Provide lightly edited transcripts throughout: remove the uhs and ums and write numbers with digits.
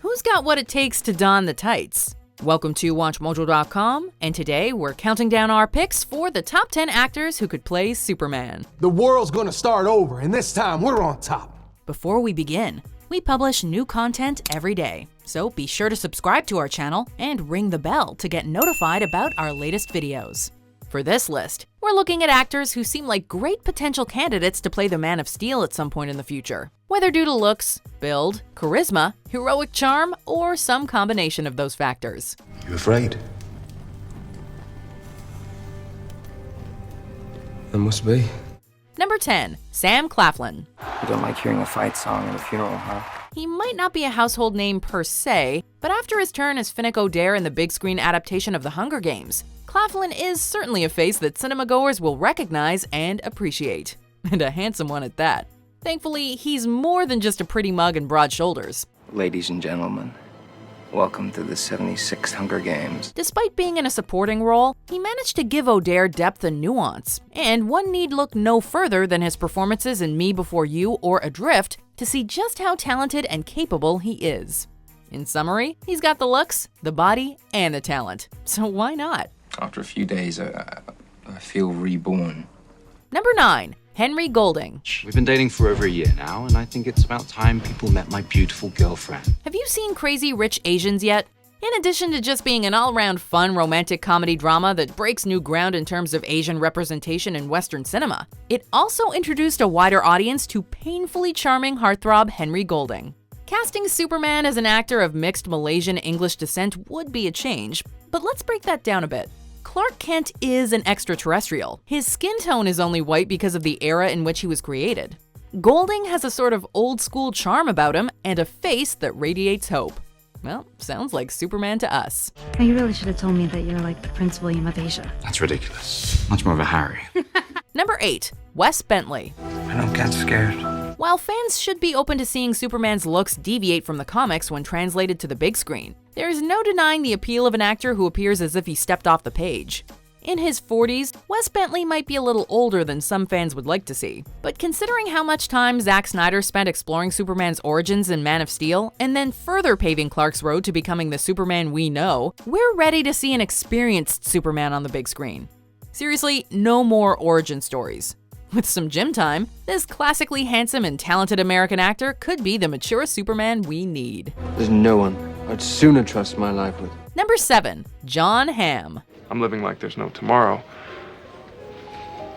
who's got what it takes to don the tights? Welcome to WatchMojo.com, and today we're counting down our picks for the top 10 actors who could play Superman. The world's gonna start over, and this time we're on top. Before we begin, we publish new content every day, so be sure to subscribe to our channel and ring the bell to get notified about our latest videos. For this list, we're looking at actors who seem like great potential candidates to play the Man of Steel at some point in the future, whether due to looks, build, charisma, heroic charm, or some combination of those factors. You afraid? There must be. Number 10, Sam Claflin. You don't like hearing a fight song at a funeral, huh? He might not be a household name per se, but after his turn as Finnick Odair in the big screen adaptation of The Hunger Games, Claflin is certainly a face that cinemagoers will recognize and appreciate. And a handsome one at that. Thankfully, he's more than just a pretty mug and broad shoulders. Ladies and gentlemen, welcome to the 76th Hunger Games. Despite being in a supporting role, he managed to give Odair depth and nuance, and one need look no further than his performances in Me Before You or Adrift to see just how talented and capable he is. In summary, he's got the looks, the body, and the talent, so why not? After a few days, I feel reborn. Number 9, Henry Golding. We've been dating for over a year now, and I think it's about time people met my beautiful girlfriend. Have you seen Crazy Rich Asians yet? In addition to just being an all-around fun romantic comedy drama that breaks new ground in terms of Asian representation in Western cinema, it also introduced a wider audience to painfully charming heartthrob Henry Golding. Casting Superman as an actor of mixed Malaysian English descent would be a change, but let's break that down a bit. Clark Kent is an extraterrestrial. His skin tone is only white because of the era in which he was created. Golding has a sort of old-school charm about him and a face that radiates hope. Well, sounds like Superman to us. Now, you really should have told me that you're like the Prince William of Asia. That's ridiculous. Much more of a Harry. Number 8, Wes Bentley. I don't get scared. While fans should be open to seeing Superman's looks deviate from the comics when translated to the big screen, there is no denying the appeal of an actor who appears as if he stepped off the page. In his 40s, Wes Bentley might be a little older than some fans would like to see, but considering how much time Zack Snyder spent exploring Superman's origins in Man of Steel, and then further paving Clark's road to becoming the Superman we know, we're ready to see an experienced Superman on the big screen. Seriously, no more origin stories. With some gym time, this classically handsome and talented American actor could be the mature Superman we need. There's no one I'd sooner trust my life with. Number 7, Jon Hamm. I'm living like there's no tomorrow,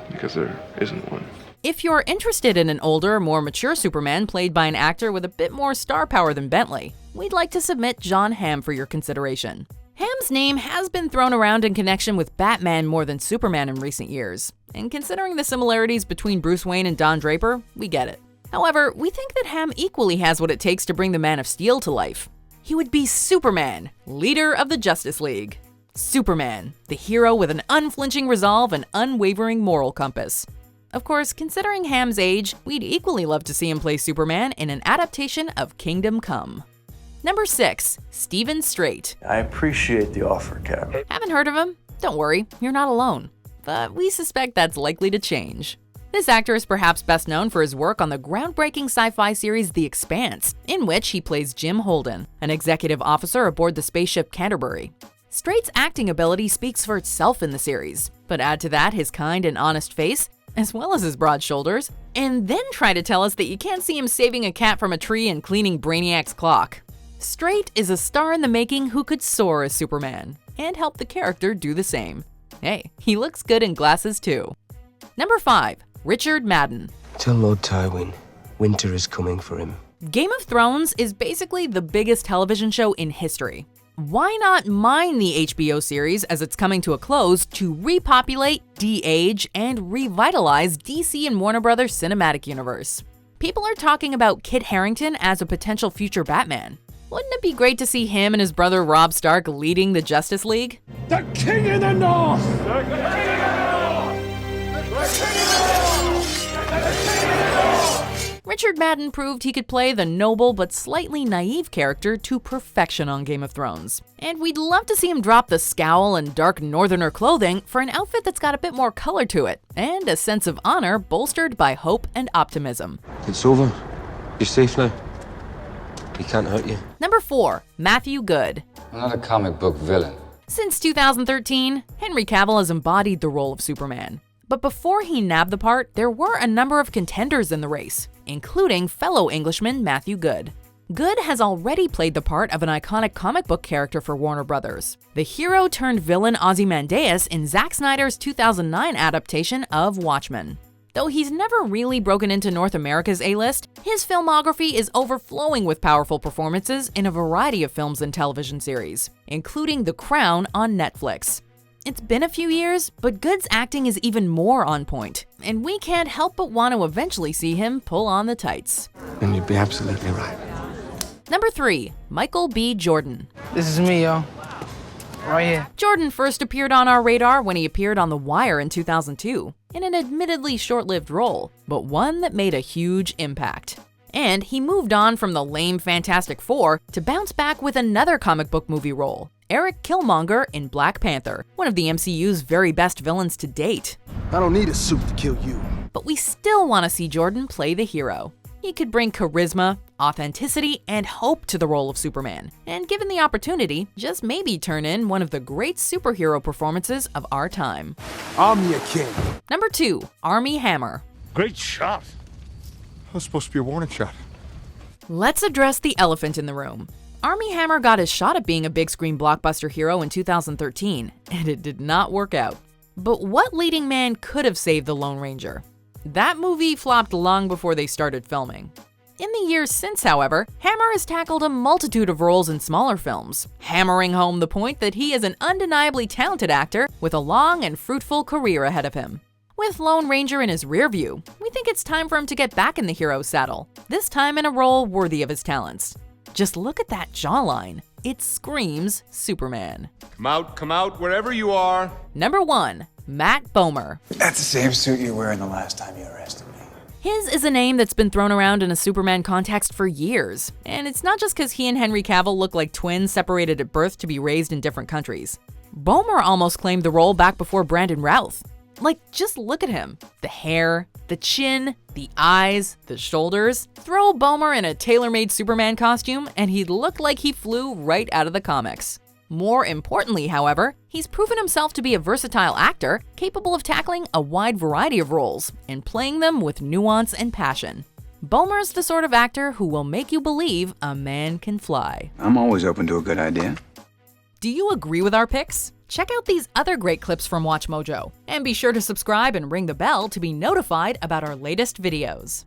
because there isn't one. If you're interested in an older, more mature Superman played by an actor with a bit more star power than Bentley, we'd like to submit Jon Hamm for your consideration. Hamm's name has been thrown around in connection with Batman more than Superman in recent years, and considering the similarities between Bruce Wayne and Don Draper, we get it. However, we think that Hamm equally has what it takes to bring the Man of Steel to life. He would be Superman, leader of the Justice League. Superman, the hero with an unflinching resolve and unwavering moral compass. Of course, considering Hamm's age, we'd equally love to see him play Superman in an adaptation of Kingdom Come. Number 6, Steven Strait. I appreciate the offer, Cap. Haven't heard of him? Don't worry, you're not alone. But we suspect that's likely to change. This actor is perhaps best known for his work on the groundbreaking sci-fi series The Expanse, in which he plays Jim Holden, an executive officer aboard the spaceship Canterbury. Strait's acting ability speaks for itself in the series, but add to that his kind and honest face, as well as his broad shoulders, and then try to tell us that you can't see him saving a cat from a tree and cleaning Brainiac's clock. Strait is a star in the making who could soar as Superman, and help the character do the same. Hey, he looks good in glasses too. Number 5, Richard Madden. Tell Lord Tywin, winter is coming for him. Game of Thrones is basically the biggest television show in history. Why not mine the HBO series as it's coming to a close to repopulate, de-age, and revitalize DC and Warner Brothers cinematic universe? People are talking about Kit Harington as a potential future Batman. Wouldn't it be great to see him and his brother Robb Stark leading the Justice League? The King in the North! Richard Madden proved he could play the noble but slightly naive character to perfection on Game of Thrones. And we'd love to see him drop the scowl and dark northerner clothing for an outfit that's got a bit more color to it, and a sense of honor bolstered by hope and optimism. It's over. You're safe now. He can't hurt you. Number 4. Matthew Goode. Another comic book villain. Since 2013, Henry Cavill has embodied the role of Superman. But before he nabbed the part, there were a number of contenders in the race, including fellow Englishman Matthew Goode. Goode has already played the part of an iconic comic book character for Warner Brothers, the hero-turned-villain Ozymandias in Zack Snyder's 2009 adaptation of Watchmen. Though he's never really broken into North America's A-list, his filmography is overflowing with powerful performances in a variety of films and television series, including The Crown on Netflix. It's been a few years, but Goode's acting is even more on point, and we can't help but want to eventually see him pull on the tights. And you'd be absolutely right. Number 3. Michael B. Jordan. This is me, yo. Right here. Jordan first appeared on our radar when he appeared on The Wire in 2002, in an admittedly short-lived role, but one that made a huge impact. And he moved on from the lame Fantastic Four to bounce back with another comic book movie role, Eric Killmonger in Black Panther, one of the MCU's very best villains to date. I don't need a suit to kill you. But we still want to see Jordan play the hero. He could bring charisma, authenticity, and hope to the role of Superman, and given the opportunity, just maybe turn in one of the great superhero performances of our time. I'm your king. Number 2. Armie Hammer. Great shot. That was supposed to be a warning shot. Let's address the elephant in the room. Armie Hammer got his shot at being a big screen blockbuster hero in 2013, and it did not work out. But what leading man could have saved the Lone Ranger? That movie flopped long before they started filming. In the years since, however, Hammer has tackled a multitude of roles in smaller films, hammering home the point that he is an undeniably talented actor with a long and fruitful career ahead of him. With Lone Ranger in his rearview, we think it's time for him to get back in the hero's saddle, this time in a role worthy of his talents. Just look at that jawline. It screams Superman. Come out, wherever you are. Number 1. Matt Bomer. That's the same suit you were wearing the last time you arrested me. His is a name that's been thrown around in a Superman context for years, and it's not just because he and Henry Cavill look like twins separated at birth to be raised in different countries. Bomer almost claimed the role back before Brandon Routh. Like, just look at him. The hair, the chin, the eyes, the shoulders. Throw Bomer in a tailor-made Superman costume, and he'd look like he flew right out of the comics. More importantly, however, he's proven himself to be a versatile actor capable of tackling a wide variety of roles and playing them with nuance and passion. Bomer's the sort of actor who will make you believe a man can fly. I'm always open to a good idea. Do you agree with our picks? Check out these other great clips from WatchMojo, and be sure to subscribe and ring the bell to be notified about our latest videos.